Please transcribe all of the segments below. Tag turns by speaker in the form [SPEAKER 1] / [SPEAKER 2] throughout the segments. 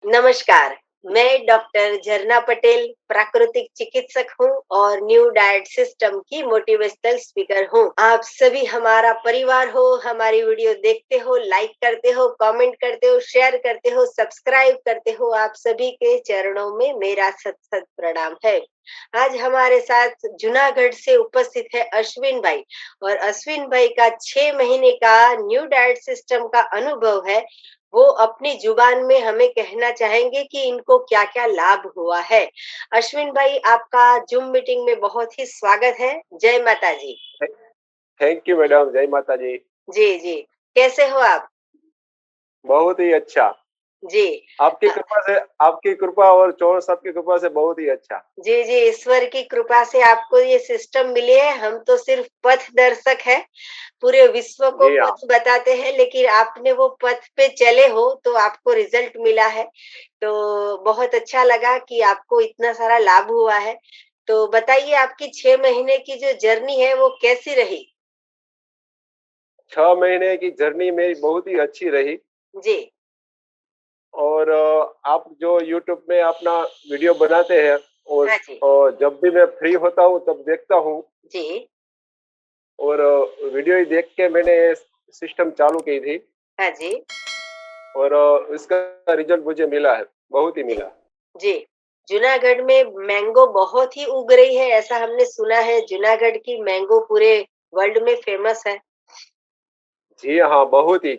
[SPEAKER 1] नमस्कार, मैं डॉक्टर झरना पटेल प्राकृतिक चिकित्सक हूँ और न्यू डाइट सिस्टम की मोटिवेशनल स्पीकर हूँ। आप सभी हमारा परिवार हो, हमारी वीडियो देखते हो, लाइक करते हो, कमेंट करते हो, शेयर करते हो, सब्सक्राइब करते हो। आप सभी के चरणों में मेरा सत सत प्रणाम है। आज हमारे साथ जूनागढ़ से उपस्थित है अश्विन भाई और अश्विन भाई का 6 महीने का न्यू डाइट सिस्टम का अनुभव है। वो अपनी जुबान में हमें कहना चाहेंगे कि इनको क्या-क्या लाभ हुआ है। अश्विन भाई, आपका ज़ूम मीटिंग में बहुत ही स्वागत है। जय माता जी।
[SPEAKER 2] थैंक यू मैडम, जय माता जी।
[SPEAKER 1] जी, जी। कैसे हो आप?
[SPEAKER 2] बहुत ही अच्छा।
[SPEAKER 1] जी। अ,
[SPEAKER 2] आपकी कृपा और चौर साहब की कृपा से बहुत ही अच्छा।
[SPEAKER 1] जी, जी, ईश्वर की कृपा से आपको ये सिस्टम मिली है। हम तो सिर्फ पथदर्शक हैं, पूरे विश्व को
[SPEAKER 2] जी हाँ,
[SPEAKER 1] पथ बताते हैं, लेकिन आपने वो पथ पे चले हो तो आपको रिजल्ट मिला है। तो बहुत अच्छा लगा कि आपको इतना सारा लाभ हुआ है। तो बताइए, आपकी 6 महीने की जो जर्नी है वो कैसी रही?
[SPEAKER 2] 6 महीने की जर्नी मेरी बहुत ही अच्छी रही
[SPEAKER 1] जी।
[SPEAKER 2] और आप जो यूट्यूब में अपना वीडियो बनाते हैं
[SPEAKER 1] हाँ जी।
[SPEAKER 2] और जब भी मैं फ्री होता हूँ तब देखता हूँ
[SPEAKER 1] जी।
[SPEAKER 2] और वीडियो ही देख के मैंने सिस्टम चालू की थी
[SPEAKER 1] हाँ जी।
[SPEAKER 2] और इसका रिजल्ट मुझे मिला है, बहुत ही
[SPEAKER 1] जी।
[SPEAKER 2] मिला।
[SPEAKER 1] जी। जूनागढ़ में मैंगो बहुत ही उग रही है, ऐसा हमने सुना है। जूनागढ़ की मैंगो पूरे वर्ल्ड में फेमस है।
[SPEAKER 2] जी हाँ, बहुत ही।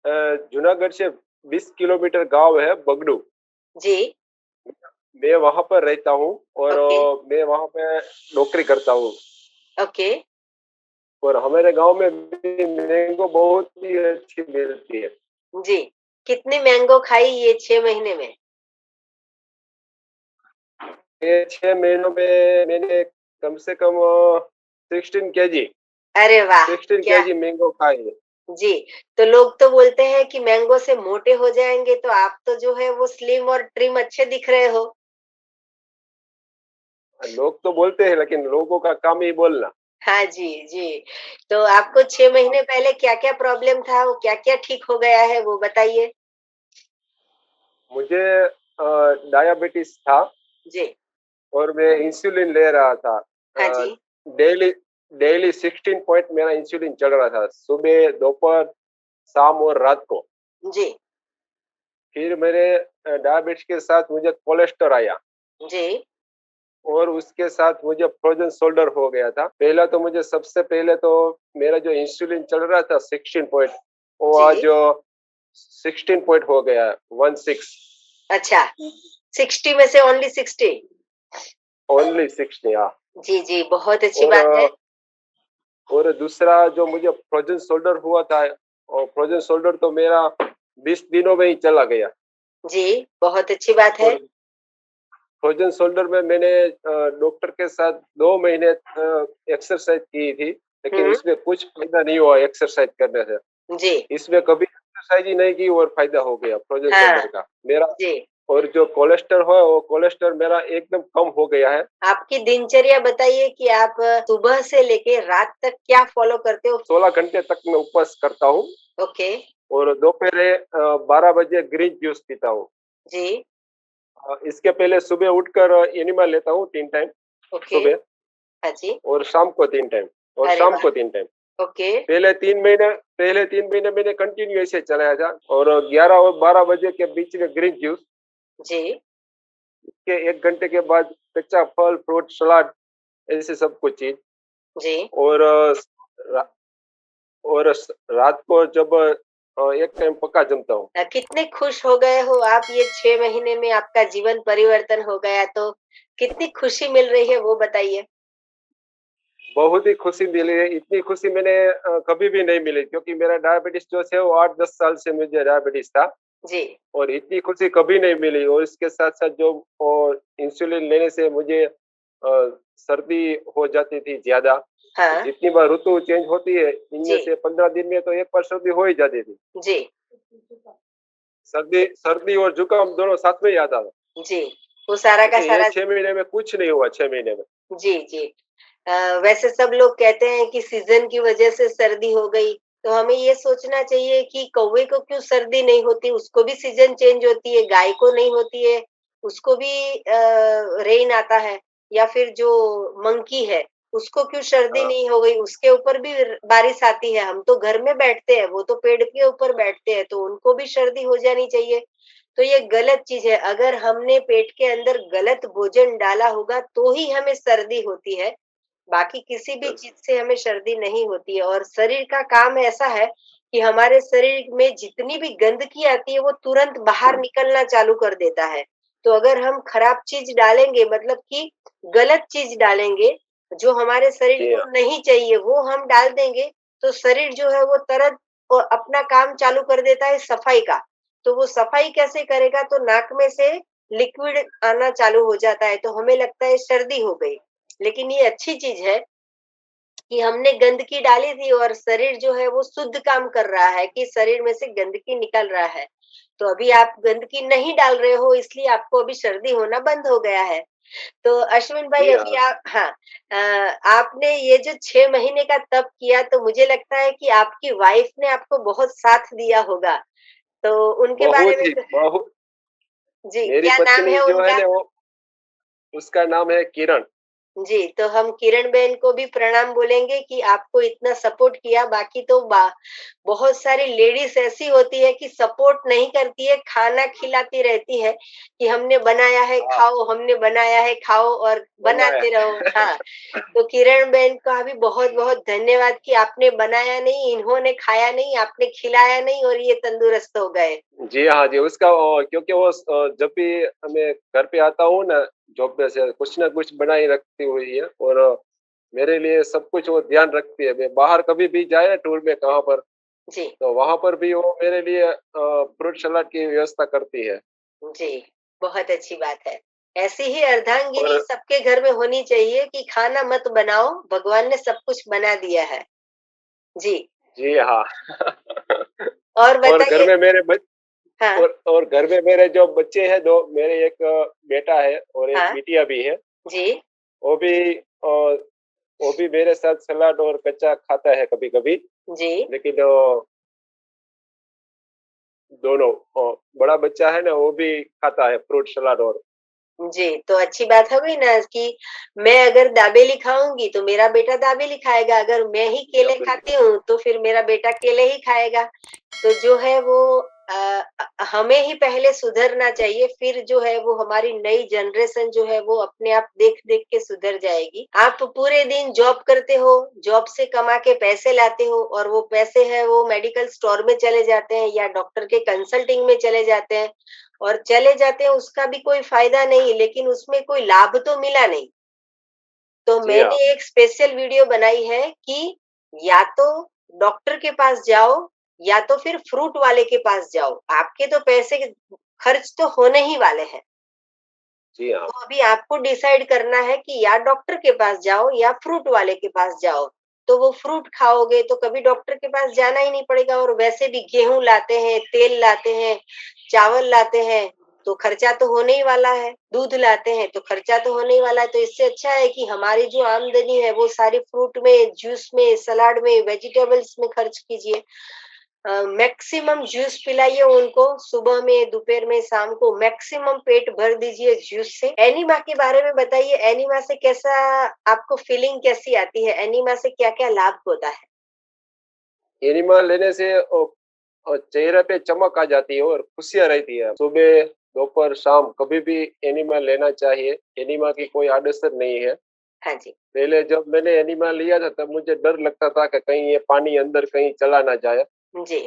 [SPEAKER 2] जूनागढ़ से 20 किलोमीटर गाँव है बगडू।
[SPEAKER 1] जी।
[SPEAKER 2] मैं वहाँ पर रहता हूँ और
[SPEAKER 1] ओके।
[SPEAKER 2] मैं वहाँ पे नौकरी करता हूँ
[SPEAKER 1] ओके।
[SPEAKER 2] और हमारे गाँव में भी मैंगो बहुत ही अच्छी मिलती है।
[SPEAKER 1] जी। कितनी मैंगो खाई ये 6 महीने में?
[SPEAKER 2] ये 6 महीनों में मैंने कम से कम 16 केजी
[SPEAKER 1] अरे वाह!
[SPEAKER 2] 16
[SPEAKER 1] क्या
[SPEAKER 2] केजी मैंगो खाई है।
[SPEAKER 1] जी, तो लोग तो बोलते हैं कि मैंगो से मोटे हो जाएँगे, तो आप तो जो है वो स्लिम और ट्रिम अच्छे दिख रहे हो।
[SPEAKER 2] लोग तो बोलते हैं लेकिन लोगों का काम ही बोलना।
[SPEAKER 1] हाँ जी, जी। तो आपको 6 महीने पहले क्या-क्या प्रॉब्लम था? वो क्या-क्या ठीक हो गया है, वो बताइए?
[SPEAKER 2] मुझे डायबिटीज़ था
[SPEAKER 1] जी।
[SPEAKER 2] और मैं इंसुलिन ले रहा था।
[SPEAKER 1] हाँ जी।
[SPEAKER 2] डेली डेली 16 पॉइंट मेरा इंसुलिन चल रहा था, सुबह, दोपहर, शाम और रात को।
[SPEAKER 1] जी।
[SPEAKER 2] फिर मेरे डायबिटीज के साथ मुझे कोलेस्ट्रॉल आया
[SPEAKER 1] जी।
[SPEAKER 2] और उसके साथ मुझे फ्रोजन शोल्डर हो गया था। पहला तो मुझे सबसे पहले तो मेरा जो इंसुलिन चल रहा था 16 पॉइंट, वो आज
[SPEAKER 1] जी।
[SPEAKER 2] 16 पॉइंट हो गया, 16,
[SPEAKER 1] अच्छा, 60 में से ओनली 60?
[SPEAKER 2] ओनली 60 हाँ।
[SPEAKER 1] जी, जी, बहुत अच्छी
[SPEAKER 2] और
[SPEAKER 1] बात है।
[SPEAKER 2] और दूसरा जो मुझे फ्रोजन शोल्डर हुआ था और फ्रोजन शोल्डर तो मेरा 20 दिनों में ही चला गया
[SPEAKER 1] जी, बहुत अच्छी बात है।
[SPEAKER 2] और फ्रोजन शोल्डर में मैंने डॉक्टर के साथ 2 महीने एक्सरसाइज की थी, लेकिन
[SPEAKER 1] हुँ।
[SPEAKER 2] इसमें कुछ फ़ायदा नहीं हुआ एक्सरसाइज करने से।
[SPEAKER 1] जी।
[SPEAKER 2] इसमें कभी एक्सरसाइज ही नहीं की और फ़ायदा हो गया फ्रोजन
[SPEAKER 1] हाँ।
[SPEAKER 2] शोल्डर का। मेरा
[SPEAKER 1] जी।
[SPEAKER 2] और जो कोलेस्ट्रॉल है, वो कोलेस्ट्रॉल मेरा एकदम कम हो गया है।
[SPEAKER 1] आपकी दिनचर्या बताइए कि आप सुबह से लेके रात तक क्या फ़ॉलो करते हो?
[SPEAKER 2] 16 घंटे तक मैं उपवास करता हूँ
[SPEAKER 1] ओके।
[SPEAKER 2] और दोपहर 12 बजे ग्रीन जूस पीता हूँ।
[SPEAKER 1] जी।
[SPEAKER 2] इसके पहले सुबह उठकर एनिमा लेता हूँ 3 टाइम,
[SPEAKER 1] ओके।
[SPEAKER 2] सुबह
[SPEAKER 1] हाँ जी।
[SPEAKER 2] और शाम को 3 टाइम और
[SPEAKER 1] अरे
[SPEAKER 2] शाम
[SPEAKER 1] वाह!
[SPEAKER 2] को 3 टाइम।
[SPEAKER 1] ओके।
[SPEAKER 2] पहले 3 महीने मैंने कंटिन्यू ऐसे चलाया था और 11 और 12 बजे के बीच में ग्रीन जूस,
[SPEAKER 1] जी।
[SPEAKER 2] के 1 घंटे के बाद कच्चा फल, फ्रूट, सलाद ऐसे सब कुछ चीज़
[SPEAKER 1] जी।
[SPEAKER 2] और रा और स रात को जब एक टाइम पक्का जमता हूँ।
[SPEAKER 1] कितने खुश हो गए हो आप, ये 6 महीने में आपका जीवन परिवर्तन हो गया, तो कितनी खुशी मिल रही है वो बताइए?
[SPEAKER 2] बहुत ही खुशी मिली है, इतनी खुशी मैंने कभी भी नहीं मिली क्योंकि मेरा डायबिटीज़ जो है वो 8-10 साल से मुझे डायबिटीज़ था
[SPEAKER 1] जी।
[SPEAKER 2] और इतनी खुशी कभी नहीं मिली और इसके साथ-साथ जो इंसुलिन लेने से मुझे सर्दी हो जाती थी ज़्यादा।
[SPEAKER 1] हाँ।
[SPEAKER 2] जितनी बार ऋतु चेंज होती है, इनमें
[SPEAKER 1] जी।
[SPEAKER 2] से 15 दिन में तो एक बार सर्दी हो ही जाती थी।
[SPEAKER 1] जी।
[SPEAKER 2] सर्दी सर्दी और जुकाम दोनों साथ में ही आता था।
[SPEAKER 1] जी। वो सारा का
[SPEAKER 2] लेकिन ये
[SPEAKER 1] सारा
[SPEAKER 2] 6 महीने में कुछ नहीं हुआ 6 महीने में।
[SPEAKER 1] जी, जी। वैसे सब लोग कहते हैं कि सीज़न की वज़ह से सर्दी हो गई, तो हमें ये सोचना चाहिए कि कौवे को क्यों सर्दी नहीं होती, उसको भी सीजन चेंज होती है, गाय को नहीं होती है, उसको भी रेन आता है, या फिर जो मंकी है उसको क्यों सर्दी
[SPEAKER 2] हाँ
[SPEAKER 1] नहीं हो गई, उसके ऊपर भी बारिश आती है। हम तो घर में बैठते हैं, वो तो पेड़ के ऊपर बैठते हैं, तो उनको भी सर्दी हो जानी चाहिए। तो ये गलत चीज है। अगर हमने पेट के अंदर गलत भोजन डाला होगा तो ही हमें सर्दी होती है, बाकी किसी भी चीज से हमें सर्दी नहीं होती है। और शरीर का काम ऐसा है कि हमारे शरीर में जितनी भी गंदगी आती है वो तुरंत बाहर निकलना चालू कर देता है। तो अगर हम खराब चीज डालेंगे, मतलब कि गलत चीज डालेंगे, जो हमारे शरीर
[SPEAKER 2] जी
[SPEAKER 1] को
[SPEAKER 2] हाँ
[SPEAKER 1] नहीं चाहिए वो हम डाल देंगे, तो शरीर जो है वो तुरंत अपना काम चालू कर देता है सफाई का। तो वो सफाई कैसे करेगा, तो नाक में से लिक्विड आना चालू हो जाता है, तो हमें लगता है सर्दी हो गई। लेकिन ये अच्छी चीज है कि हमने गंदगी डाली थी और शरीर जो है वो शुद्ध काम कर रहा है, कि शरीर में से गंदगी निकल रहा है। तो अभी आप गंदगी नहीं डाल रहे हो, इसलिए आपको अभी सर्दी होना बंद हो गया है। तो अश्विन भाई,
[SPEAKER 2] जी
[SPEAKER 1] अभी
[SPEAKER 2] हाँ।
[SPEAKER 1] आप, हाँ, आपने ये जो 6 महीने का तप किया, तो मुझे लगता है कि आपकी वाइफ ने आपको बहुत साथ दिया होगा। तो उनके बारे
[SPEAKER 2] बहुत
[SPEAKER 1] में
[SPEAKER 2] ही बहुत।
[SPEAKER 1] जी,
[SPEAKER 2] मेरी
[SPEAKER 1] क्या नाम
[SPEAKER 2] पत्नी
[SPEAKER 1] है
[SPEAKER 2] जो है
[SPEAKER 1] उनका?
[SPEAKER 2] ना वो, उसका नाम है किरण।
[SPEAKER 1] जी, तो हम किरण बहन को भी प्रणाम बोलेंगे कि आपको इतना सपोर्ट किया। बाकी तो बहुत सारी लेडीज ऐसी होती है कि सपोर्ट नहीं करती है, खाना खिलाती रहती है कि हमने बनाया है
[SPEAKER 2] हाँ
[SPEAKER 1] खाओ, हमने बनाया है खाओ, और
[SPEAKER 2] बनाया
[SPEAKER 1] बनाते रहो।
[SPEAKER 2] है।
[SPEAKER 1] हाँ, तो किरण बहन का भी बहुत बहुत धन्यवाद कि आपने बनाया नहीं, इन्होंने खाया नहीं, आपने खिलाया नहीं और ये तंदुरुस्त हो गए।
[SPEAKER 2] जी हाँ जी, उसका क्योंकि वो जब भी मैं घर पे आता हूँ ना, जॉब पे से कुछ ना कुछ बनाई रखती हुई है, और मेरे लिए सब कुछ वो ध्यान रखती है। मैं बाहर कभी भी जाए ना टूर में कहाँ पर,
[SPEAKER 1] जी,
[SPEAKER 2] तो वहां पर भी वो मेरे लिए फ्रूट सलाद की व्यवस्था करती है।
[SPEAKER 1] जी, बहुत अच्छी बात है। ऐसी ही अर्धांगिनी
[SPEAKER 2] और
[SPEAKER 1] सबके घर में होनी चाहिए कि खाना मत बनाओ, भगवान ने सब कुछ बना दिया है। जी,
[SPEAKER 2] जी हाँ।
[SPEAKER 1] और
[SPEAKER 2] और घर
[SPEAKER 1] बताइए।
[SPEAKER 2] में मेरे
[SPEAKER 1] हाँ,
[SPEAKER 2] और घर में मेरे जो बच्चे हैं दो, मेरे एक बेटा है और एक
[SPEAKER 1] हाँ,
[SPEAKER 2] बिटिया भी है।
[SPEAKER 1] जी,
[SPEAKER 2] वो भी वो भी मेरे साथ सलाद और कच्चा खाता है कभी कभी।
[SPEAKER 1] जी,
[SPEAKER 2] लेकिन दोनों, बड़ा बच्चा है ना वो भी खाता है फ्रूट सलाद। और
[SPEAKER 1] जी, तो अच्छी बात हो गई ना कि मैं अगर दाबेली खाऊँगी तो मेरा बेटा दाबेली खाएगा, अगर मैं ही
[SPEAKER 2] जी हाँ
[SPEAKER 1] केले
[SPEAKER 2] बिल्कुल।
[SPEAKER 1] खाती हूँ तो फिर मेरा बेटा केले ही खाएगा। तो जो है वो हमें ही पहले सुधरना चाहिए, फिर जो है वो हमारी नई जनरेशन जो है वो अपने आप देख-देख के सुधर जाएगी। आप पूरे दिन जॉब करते हो, जॉब से कमा के पैसे लाते हो और वो पैसे है वो मेडिकल स्टोर में चले जाते हैं या डॉक्टर के कंसल्टिंग में चले जाते हैं, और चले जाते हैं उसका भी कोई फायदा नहीं, लेकिन उसमें कोई लाभ तो मिला नहीं। तो
[SPEAKER 2] जी
[SPEAKER 1] मैंने
[SPEAKER 2] हाँ।
[SPEAKER 1] एक स्पेशल वीडियो बनाई है कि या तो डॉक्टर के पास जाओ या तो फिर फ्रूट वाले के पास जाओ। आपके तो पैसे खर्च तो होने ही वाले हैं।
[SPEAKER 2] जी हाँ।
[SPEAKER 1] तो अभी आपको डिसाइड करना है कि या डॉक्टर के पास जाओ या फ्रूट वाले के पास जाओ। तो वो फ्रूट खाओगे तो कभी डॉक्टर के पास जाना ही नहीं पड़ेगा, और वैसे भी गेहूं लाते हैं, तेल लाते हैं, चावल लाते हैं, तो खर्चा तो होने ही वाला है। दूध लाते हैं तो खर्चा तो होने ही वाला है। तो इससे अच्छा है कि हमारी जो आमदनी है वो सारी फ्रूट में, जूस में, सलाद में, वेजिटेबल्स में खर्च कीजिए। मैक्सिमम जूस पिलाइए उनको, सुबह में, दोपहर में, शाम को मैक्सिमम पेट भर दीजिए जूस से। एनीमा के बारे में बताइए, एनीमा से कैसा आपको फीलिंग कैसी आती है? एनीमा से क्या-क्या लाभ होता है?
[SPEAKER 2] एनिमल लेने से चेहरे पे चमक आ जाती है और खुशियाँ रहती है। सुबह, दोपहर, शाम कभी भी एनिमल लेना चाहिए। एनिमा की
[SPEAKER 1] जी,
[SPEAKER 2] कोई आड़-असर नहीं है।
[SPEAKER 1] हाँ जी,
[SPEAKER 2] पहले जब मैंने एनिमल लिया था तब मुझे डर लगता था कि कहीं ये पानी अंदर कहीं चला ना जाए
[SPEAKER 1] जी,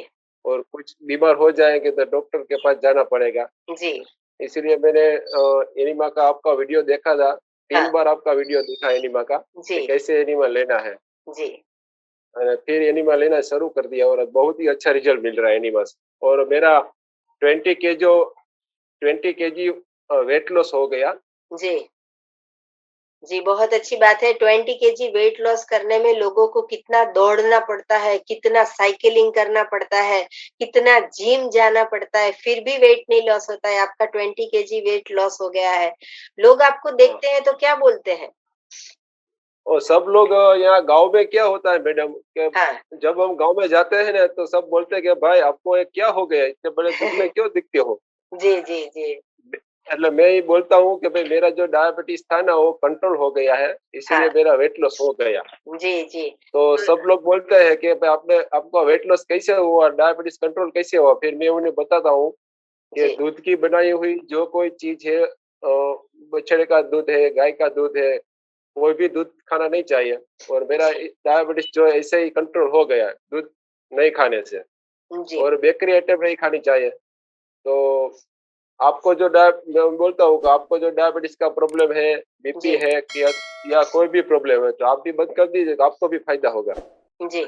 [SPEAKER 2] और कुछ बीमार हो जाएँगे तो डॉक्टर के पास जाना पड़ेगा।
[SPEAKER 1] जी,
[SPEAKER 2] इसीलिए मैंने एनिमा का आपका वीडियो देखा था। 3
[SPEAKER 1] हाँ,
[SPEAKER 2] बार आपका वीडियो देखा एनिमा का
[SPEAKER 1] जी,
[SPEAKER 2] कि कैसे एनिमल लेना है।
[SPEAKER 1] जी,
[SPEAKER 2] फिर एनिमा लेना शुरू कर दिया और बहुत ही अच्छा रिज़ल्ट मिल रहा है एनिमा से। और मेरा 20 केजो 20 केजी वेट लॉस हो गया।
[SPEAKER 1] जी। जी, बहुत अच्छी बात है। 20 केजी वेट लॉस करने में लोगों को कितना दौड़ना पड़ता है, कितना साइकिलिंग करना पड़ता है, कितना जिम जाना पड़ता है, फिर भी वेट नहीं लॉस होता है। आपका 20 केजी वेट लॉस हो गया है। लोग आपको
[SPEAKER 2] हाँ,
[SPEAKER 1] देखते हैं तो क्या बोलते हैं?
[SPEAKER 2] और सब लोग यहाँ गाँव में क्या होता है मैडम कि
[SPEAKER 1] हाँ।
[SPEAKER 2] जब हम गाँव में जाते हैं ना तो सब बोलते हैं कि भाई आपको ये क्या हो गया? इतने बड़े दुबले क्यों दिखते हो?
[SPEAKER 1] जी, जी, जी।
[SPEAKER 2] मतलब मैं ये बोलता हूँ कि भाई मेरा जो डायबिटीज़ था ना वो कंट्रोल हो गया है,
[SPEAKER 1] हाँ।
[SPEAKER 2] इसीलिए मेरा वेट लॉस हो गया।
[SPEAKER 1] जी, जी।
[SPEAKER 2] तो
[SPEAKER 1] तो
[SPEAKER 2] सब लोग बोलते हैं कि भाई आपने आपका वेट लॉस कैसे हुआ? डायबिटीज़ कंट्रोल कैसे हुआ? फिर मैं उन्हें बताता हूँ कि
[SPEAKER 1] जी,
[SPEAKER 2] दूध की बनाई हुई जो कोई चीज़ है बछड़े का दूध है, गाय का दूध है, कोई भी दूध खाना नहीं चाहिए और मेरा
[SPEAKER 1] जी,
[SPEAKER 2] डायबिटीज़ जो है ऐसे ही कंट्रोल हो गया है, दूध नहीं खाने से
[SPEAKER 1] जी,
[SPEAKER 2] और बेकरी आइटम नहीं खानी चाहिए। तो आपको जो मैं बोलता हूँ कि आपको जो डायबिटीज़ का प्रॉब्लम है, बीपी
[SPEAKER 1] जी,
[SPEAKER 2] है कि या कोई भी प्रॉब्लम है, तो आप भी बंद कर दीजिए तो आपको भी फ़ायदा होगा।
[SPEAKER 1] जी।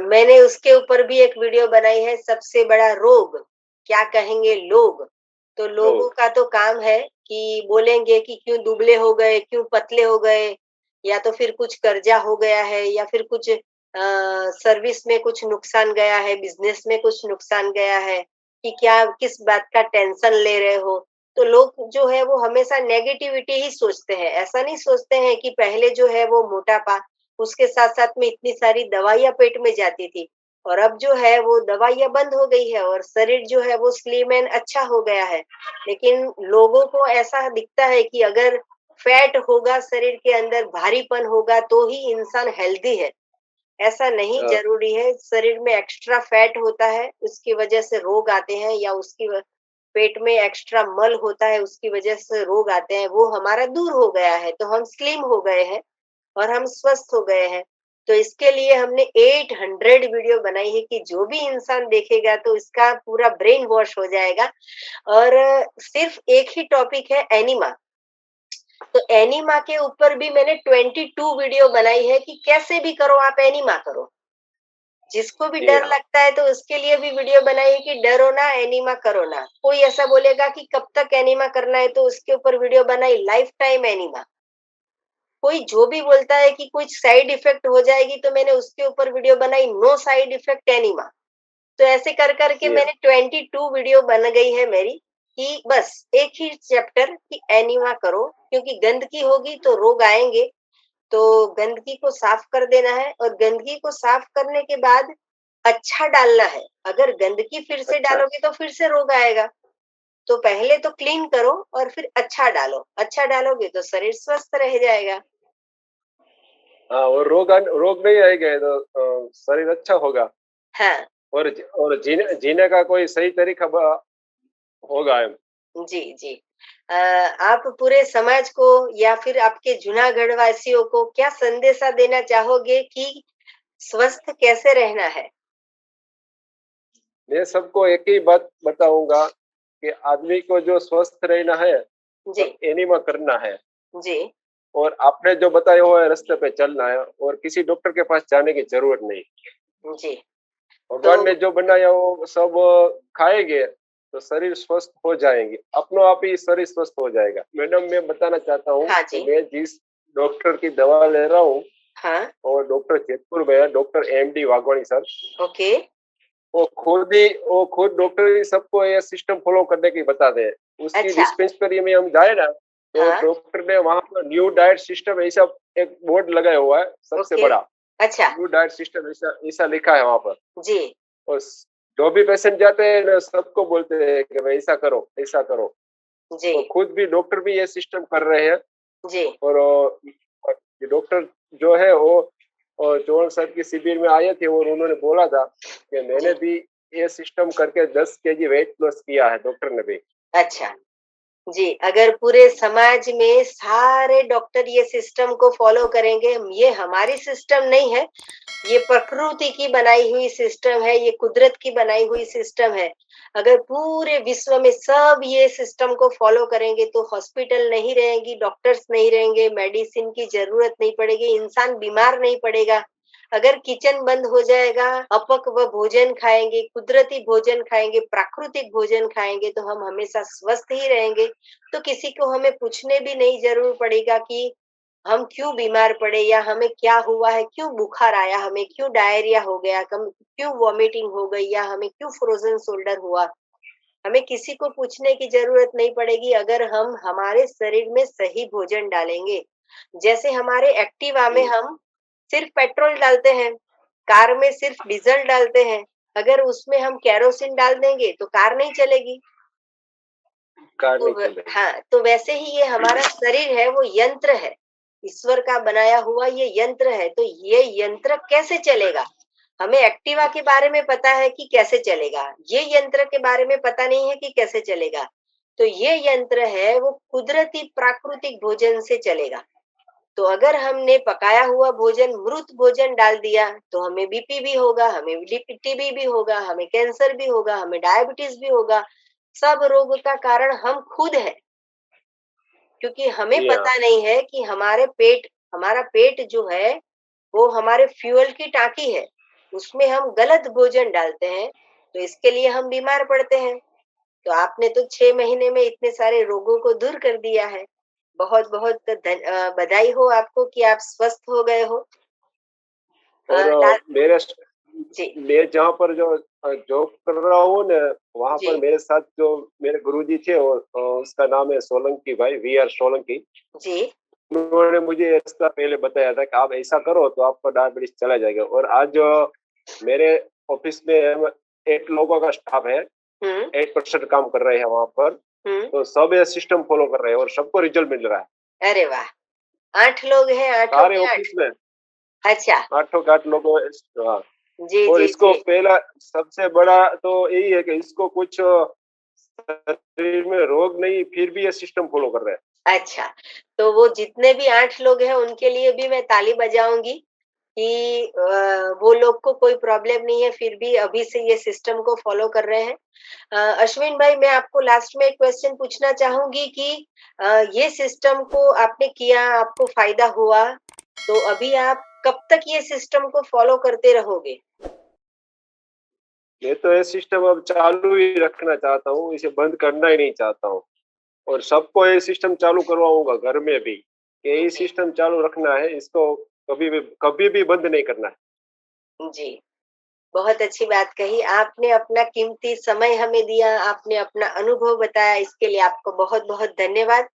[SPEAKER 1] मैंने उसके ऊपर भी एक वीडियो बनाई है, सबसे बड़ा रोग, क्या कहेंगे लोग? तो लोगों
[SPEAKER 2] लोग
[SPEAKER 1] का तो काम है कि बोलेंगे कि क्यों दुबले हो गए, क्यों पतले हो गए, या तो फिर कुछ कर्जा हो गया है, या फिर कुछ सर्विस में कुछ नुकसान गया है, बिज़नेस में कुछ नुकसान गया है, कि क्या किस बात का टेंशन ले रहे हो? तो लोग जो है वो हमेशा नेगेटिविटी ही सोचते हैं, ऐसा नहीं सोचते हैं कि पहले जो है वो मोटापा, उसके साथ-साथ में इतनी सारी दवाइयाँ पेट में जाती थी और अब जो है वो दवाइयाँ बंद हो गई है और शरीर जो है वो स्लिम एंड अच्छा हो गया है। लेकिन लोगों को ऐसा दिखता है कि अगर फैट होगा शरीर के अंदर, भारीपन होगा तो ही इंसान हेल्दी है। ऐसा नहीं
[SPEAKER 2] हाँ,
[SPEAKER 1] ज़रूरी है, शरीर में एक्स्ट्रा फैट होता है, उसकी वजह से रोग आते हैं, या उसकी व पेट में एक्स्ट्रा मल होता है, उसकी वजह से रोग आते हैं, वो हमारा दूर हो गया है, तो हम स्लिम हो गए हैं। और हम स्वस्थ हो गए हैं। तो इसके लिए हमने 800 वीडियो बनाई है कि जो भी इंसान देखेगा तो इसका पूरा ब्रेन वॉश हो जाएगा। और सिर्फ एक ही टॉपिक है एनीमा। तो एनीमा के ऊपर भी मैंने 22 वीडियो बनाई है कि कैसे भी करो आप एनीमा करो। जिसको भी
[SPEAKER 2] जी
[SPEAKER 1] डर
[SPEAKER 2] हाँ।
[SPEAKER 1] लगता है तो उसके लिए भी वीडियो बनाई है कि डरो ना, एनीमा करो ना। कोई ऐसा बोलेगा कि कब तक एनीमा करना है तो उसके ऊपर वीडियो बनाई, लाइफ टाइम एनीमा। कोई जो भी बोलता है कि कुछ साइड इफेक्ट हो जाएगी तो मैंने उसके ऊपर वीडियो बनाई, नो साइड इफेक्ट एनीमा। तो ऐसे कर करके
[SPEAKER 2] जी हाँ।
[SPEAKER 1] मैंने 22 वीडियो बन गई है मेरी, कि बस एक ही चैप्टर कि एनीमा करो, क्योंकि गंदगी होगी तो रोग आएंगे। तो गंदगी को साफ कर देना है और गंदगी को साफ करने के बाद अच्छा डालना है। अगर गंदगी फिर से
[SPEAKER 2] अच्छा।
[SPEAKER 1] डालोगे तो फिर से रोग आएगा। तो पहले तो क्लीन करो और फिर अच्छा डालो, अच्छा डालोगे तो शरीर स्वस्थ रह जाएगा।
[SPEAKER 2] हाँ, और रोग नहीं आएगा तो शरीर अच्छा होगा
[SPEAKER 1] हाँ।
[SPEAKER 2] और जीने जीने का कोई सही तरीका होगा।
[SPEAKER 1] जी, जी। आप पूरे समाज को या फिर आपके जूनागढ़ वासियों को क्या संदेशा देना चाहोगे कि स्वस्थ कैसे रहना है?
[SPEAKER 2] मैं सबको एक ही बात बताऊंगा कि आदमी को जो स्वस्थ रहना है
[SPEAKER 1] जी,
[SPEAKER 2] तो एनिमा करना है
[SPEAKER 1] जी,
[SPEAKER 2] और आपने जो बताया हुआ है रास्ते पे चलना है और किसी डॉक्टर के पास जाने की जरूरत नहीं।
[SPEAKER 1] जी। तो
[SPEAKER 2] भगवान ने जो बनाया वो सब खाएंगे तो शरीर स्वस्थ हो जाएंगे, अपनों आप ही शरीर स्वस्थ हो जाएगा। मैडम मैं बताना चाहता हूँ
[SPEAKER 1] हाँ
[SPEAKER 2] कि
[SPEAKER 1] जी,
[SPEAKER 2] मैं जिस डॉक्टर की दवा ले रहा हूँ
[SPEAKER 1] हाँ,
[SPEAKER 2] और डॉक्टर जेतपुर में है, doctor MD Waghwani sir.
[SPEAKER 1] Okay,
[SPEAKER 2] वो खुद डॉक्टर ही सबको ये सिस्टम फॉलो करने की बताते हैं। उसकी
[SPEAKER 1] अच्छा,
[SPEAKER 2] डिस्पेंसरी में हम जाए ना तो
[SPEAKER 1] हाँ,
[SPEAKER 2] डॉक्टर ने वहां पर न्यू डाइट सिस्टम ऐसा एक बोर्ड लगाया हुआ है सबसे
[SPEAKER 1] ओके,
[SPEAKER 2] बड़ा।
[SPEAKER 1] अच्छा,
[SPEAKER 2] न्यू डाइट सिस्टम ऐसा ऐसा लिखा है वहां पर।
[SPEAKER 1] जी,
[SPEAKER 2] और जो भी पेशेंट जाते हैं ना सबको बोलते हैं कि भाई ऐसा करो ऐसा करो।
[SPEAKER 1] जी,
[SPEAKER 2] तो खुद भी डॉक्टर भी ये सिस्टम कर रहे हैं
[SPEAKER 1] जी,
[SPEAKER 2] और ये डॉक्टर जो है वो चौहान सर की शिविर में आए थे और उन्होंने बोला था कि मैंने
[SPEAKER 1] जी,
[SPEAKER 2] भी ये सिस्टम करके 10 केजी वेट लॉस किया है, डॉक्टर ने भी।
[SPEAKER 1] अच्छा। जी, अगर पूरे समाज में सारे डॉक्टर ये सिस्टम को फॉलो करेंगे, ये हमारी सिस्टम नहीं है, ये प्रकृति की बनाई हुई सिस्टम है, ये कुदरत की बनाई हुई सिस्टम है। अगर पूरे विश्व में सब ये सिस्टम को फॉलो करेंगे तो हॉस्पिटल नहीं रहेंगी, डॉक्टर्स नहीं रहेंगे, मेडिसिन की ज़रूरत नहीं पड़ेगी, इंसान बीमार नहीं पड़ेगा। अगर किचन बंद हो जाएगा, अपक्व भोजन खाएँगे, कुदरती भोजन खाएँगे, प्राकृतिक भोजन खाएँगे तो हम हमेशा स्वस्थ ही रहेंगे। तो किसी को हमें पूछने भी नहीं ज़रूर पड़ेगा कि हम क्यों बीमार पड़े, या हमें क्या हुआ है, क्यों बुखार आया, हमें क्यों डायरिया हो गया, कम क्यों वॉमिटिंग हो गई, या हमें क्यों फ्रोजन शोल्डर हुआ। हमें किसी को पूछने की जरूरत नहीं पड़ेगी अगर हम हमारे शरीर में सही भोजन डालेंगे। जैसे हमारे एक्टिवा में
[SPEAKER 2] जी,
[SPEAKER 1] हम सिर्फ पेट्रोल डालते हैं, कार में सिर्फ डीजल डालते हैं। अगर उसमें हम केरोसिन डाल देंगे तो कार नहीं चलेगी।
[SPEAKER 2] कार
[SPEAKER 1] तो
[SPEAKER 2] नहीं चलेगी।
[SPEAKER 1] हाँ, तो वैसे ही ये हमारा शरीर है, वो यंत्र है, ईश्वर का बनाया हुआ ये यंत्र है। तो ये यंत्र कैसे चलेगा? हमें एक्टिवा के बारे में पता है कि कैसे चलेगा, ये यंत्र के बारे में पता नहीं है कि कैसे चलेगा। तो ये यंत्र है, वो कुदरती प्राकृतिक भोजन से चलेगा। तो अगर हमने पकाया हुआ भोजन, मृत भोजन डाल दिया, तो हमें बीपी भी होगा, हमें टीबी भी होगा, हमें कैंसर भी होगा, हमें डायबिटीज भी होगा। सब रोग का कारण हम खुद है, क्योंकि हमें
[SPEAKER 2] जी हाँ,
[SPEAKER 1] पता नहीं है कि हमारा पेट जो है, वो हमारे फ्यूल की टाकी है। उसमें हम गलत भोजन डालते हैं, तो इसके लिए हम बीमार पड़ते हैं। तो आपने तो 6 महीने में इतने सारे रोगों को दूर कर दिया है। बहुत-बहुत बधाई हो आपको कि आप स्वस्थ हो गए हो।
[SPEAKER 2] और
[SPEAKER 1] ला
[SPEAKER 2] मेरे
[SPEAKER 1] जी,
[SPEAKER 2] मैं जहाँ पर जो जॉब कर रहा हूँ ना, वहाँ पर
[SPEAKER 1] जी,
[SPEAKER 2] मेरे साथ जो मेरे गुरुजी थे, वो उसका नाम है सोलंकी भाई, वीआर सोलंकी।
[SPEAKER 1] जी,
[SPEAKER 2] उन्होंने मुझे ऐसा पहले बताया था कि आप ऐसा करो तो आपका डायबिटीज चला जाएगा। और आज जो मेरे ऑफिस में 8 लोगों का स्टाफ है,
[SPEAKER 1] हुँ,
[SPEAKER 2] 8% काम कर रहे हैं वहाँ पर।
[SPEAKER 1] हुँ।
[SPEAKER 2] तो सब ये सिस्टम फॉलो कर रहे हैं और सबको रिजल्ट मिल रहा है।
[SPEAKER 1] अरे वाह! 8 लोग हैं, आठों
[SPEAKER 2] सारे
[SPEAKER 1] के 8?
[SPEAKER 2] ऑफिस में
[SPEAKER 1] अच्छा,
[SPEAKER 2] 8 के 8 लोगों हाँ।
[SPEAKER 1] जी,
[SPEAKER 2] और
[SPEAKER 1] जी,
[SPEAKER 2] इसको
[SPEAKER 1] जी।
[SPEAKER 2] पहला सबसे बड़ा तो यही है कि इसको कुछ शरीर में रोग नहीं, फिर भी ये सिस्टम फॉलो कर रहे हैं।
[SPEAKER 1] अच्छा, तो वो जितने भी 8 लोग हैं, उनके लिए भी मैं ताली बजाऊँगी कि वो लोग को कोई प्रॉब्लम नहीं है, फिर भी अभी से ये सिस्टम को फ़ॉलो कर रहे हैं। अश्विन भाई, मैं आपको लास्ट में एक क्वेश्चन पूछना चाहूँगी कि ये सिस्टम को आपने किया, आपको फ़ायदा हुआ, तो अभी आप कब तक ये सिस्टम को फ़ॉलो करते रहोगे?
[SPEAKER 2] मैं तो ये सिस्टम अब चालू ही रखना चाहता हूँ, इसे बंद करना ही नहीं चाहता हूँ। और सबको ये सिस्टम चालू करवाऊँगा घर में भी, कि यही
[SPEAKER 1] जी,
[SPEAKER 2] सिस्टम चालू रखना है, इसको कभी भी बंद नहीं करना है।
[SPEAKER 1] जी। बहुत अच्छी बात कही। आपने अपना कीमती समय हमें दिया, आपने अपना अनुभव बताया, इसके लिए आपको बहुत-बहुत धन्यवाद।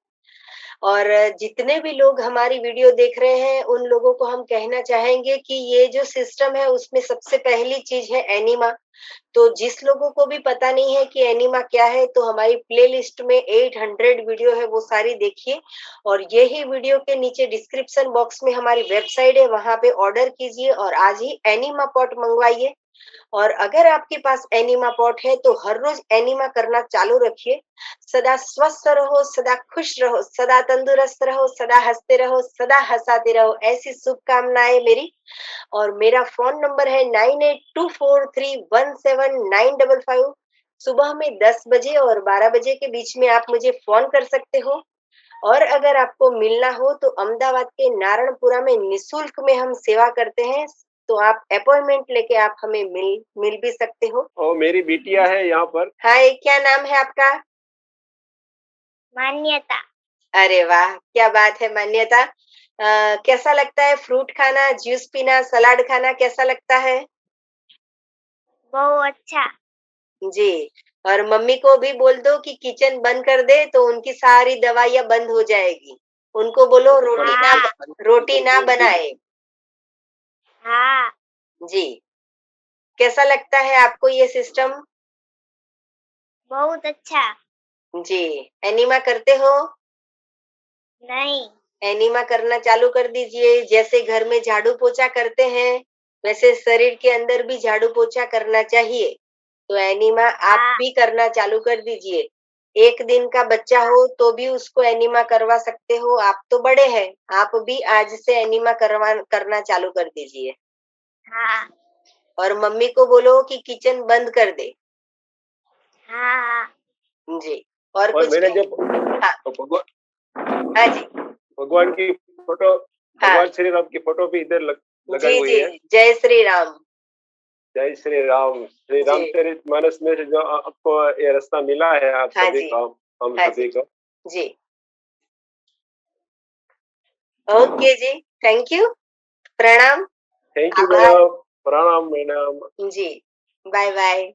[SPEAKER 1] और जितने भी लोग हमारी वीडियो देख रहे हैं, उन लोगों को हम कहना चाहेंगे कि ये जो सिस्टम है, उसमें सबसे पहली चीज़ है एनीमा। तो जिस लोगों को भी पता नहीं है कि एनीमा क्या है, तो हमारी प्लेलिस्ट में 800 वीडियो है, वो सारी देखिए। और यही वीडियो के नीचे डिस्क्रिप्शन बॉक्स में हमारी वेबसाइट है, वहाँ पे ऑर्डर कीजिए और आज ही एनीमा पॉट मँगवाइए। और अगर आपके पास एनीमा पॉट है, तो हर रोज एनीमा करना चालू रखिए। सदा स्वस्थ रहो, सदा खुश रहो, सदा तंदुरुस्त रहो, सदा हंसते रहो, सदा हंसाते रहो, ऐसी शुभकामनाएं मेरी। और मेरा फ़ोन नंबर है 9824317955। सुबह में 10 बजे और 12 बजे के बीच में आप मुझे फ़ोन कर सकते हो। और अगर आपको मिलना हो तो अहमदाबाद के नारायणपुरा में निःशुल्क में हम सेवा करते हैं, तो आप अपॉइंटमेंट लेके आप हमें मिल भी सकते हो।
[SPEAKER 2] और मेरी बिटिया है यहाँ पर।
[SPEAKER 1] हाय, क्या नाम है आपका?
[SPEAKER 3] मान्यता
[SPEAKER 1] अरे वाह! क्या बात है मान्यता। कैसा लगता है फ्रूट खाना, जूस पीना, सलाद खाना कैसा लगता है?
[SPEAKER 3] बहुत अच्छा।
[SPEAKER 1] जी, और मम्मी को भी बोल दो कि किचन बंद कर दे, तो उनकी सारी दवाइयाँ बंद हो जाएगी। उनको बोलो
[SPEAKER 3] हाँ
[SPEAKER 1] रोटी ना बनाए।
[SPEAKER 3] हाँ
[SPEAKER 1] जी, कैसा लगता है आपको ये सिस्टम?
[SPEAKER 3] बहुत अच्छा।
[SPEAKER 1] जी, एनीमा करते हो?
[SPEAKER 3] नहीं
[SPEAKER 1] एनीमा करना चालू कर दीजिए। जैसे घर में झाड़ू-पोछा करते हैं, वैसे शरीर के अंदर भी झाड़ू-पोछा करना चाहिए। तो एनीमा आप
[SPEAKER 3] हाँ
[SPEAKER 1] भी करना चालू कर दीजिए। 1 दिन का बच्चा हो तो भी उसको एनीमा करवा सकते हो, आप तो बड़े हैं, आप भी आज से एनीमा करना चालू कर दीजिए।
[SPEAKER 3] हाँ
[SPEAKER 1] और मम्मी को बोलो कि किचन बंद कर दे।
[SPEAKER 3] हाँ
[SPEAKER 1] जी, और
[SPEAKER 2] और
[SPEAKER 1] कुछ
[SPEAKER 2] मैंने
[SPEAKER 1] कहें?
[SPEAKER 2] जब
[SPEAKER 1] हाँ, हाँ जी,
[SPEAKER 2] भगवान की फोटो,
[SPEAKER 1] हाँ।
[SPEAKER 2] भगवान श्री राम की फोटो भी इधर लगाई
[SPEAKER 1] जी,
[SPEAKER 2] हुई
[SPEAKER 1] जी,
[SPEAKER 2] है।
[SPEAKER 1] जय श्री राम।
[SPEAKER 2] जय श्री राम। श्री
[SPEAKER 1] जी,
[SPEAKER 2] रामचरितमानस में से जो आपको ये रास्ता मिला है, आप
[SPEAKER 1] हाँ
[SPEAKER 2] सभी
[SPEAKER 1] जी,
[SPEAKER 2] को, हम
[SPEAKER 1] हाँ जी,
[SPEAKER 2] सभी को।
[SPEAKER 1] जी। ओके जी, थैंक यू, प्रणाम,
[SPEAKER 2] थैंक यू
[SPEAKER 1] आभार।
[SPEAKER 2] मैडम। प्रणाम मैडम।
[SPEAKER 1] जी, बाय बाय।